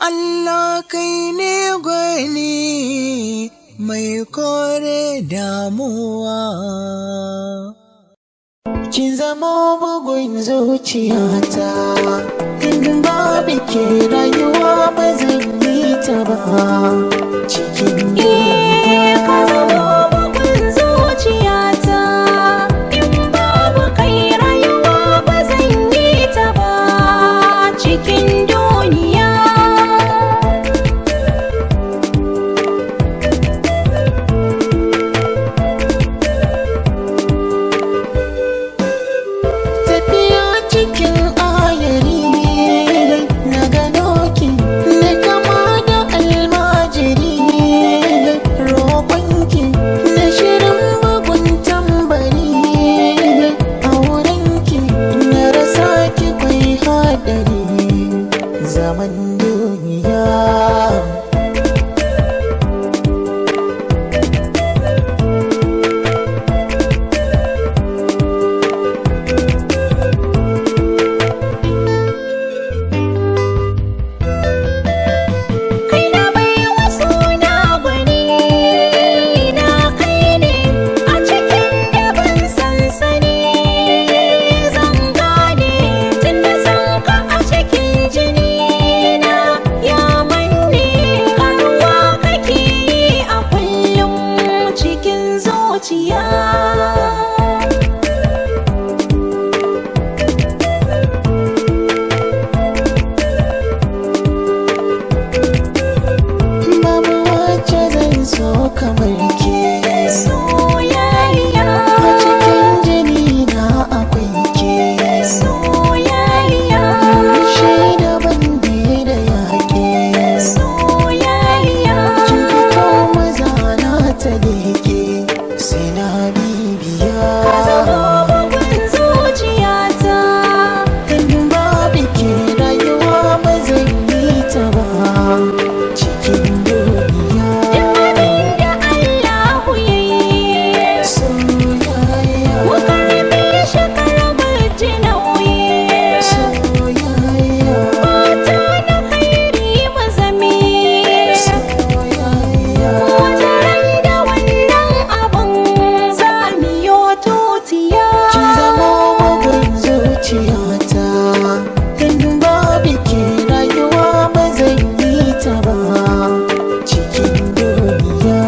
Allah kai ne gwani mai kore damuwa. Kin zama bugun zuciyata, in babu ke rayuwa ba zan yi ta ba. Cikin duniya ka zama bugun zuciyata, in babu kai rayuwa ba zan yi ta ba. Cikin duniya tafiya cikin ayari na gano ki na kama da almajiri, roƙonki na shirin bugun tambari, a wurinki na rasa ki kwai hadari. Zaman duniya kai na bai wasu na gwani, na kai ne a cikin daban sansani. Zan gane tunda san ka a cikin jini na ya manne, karuwa kake yi a kullum cikin zuciya. babu wacce zan so kamar ke. Soyayya, A cikin jini na akwai ke. soyayya, Shi daban da yaƙe. soyayya. Kin fito maza na ta leke, sai na bibiya. Ka zama bugun zuciyata, In babu ke rayuwa ba zan yi ta ba. Cikin duniya abinda Allahu ya yi, soyayya, mu karɓe shi karɓar ji nauyi. soyayya, Fata na khairi mu zame, soyayya. wata ran da wannan abun za mu yo tutiya. Kin zama bugun zuciyata, in babu ke rayuwa ba zan yi ta ba. Cikin duniya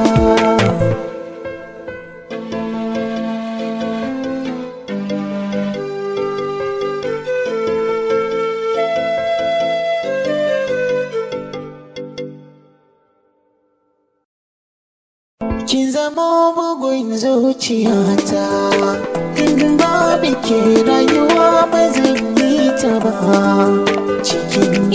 kin zama bugun zuciyata, in babu ke rayuwa ba zan yi ta ba. Cikin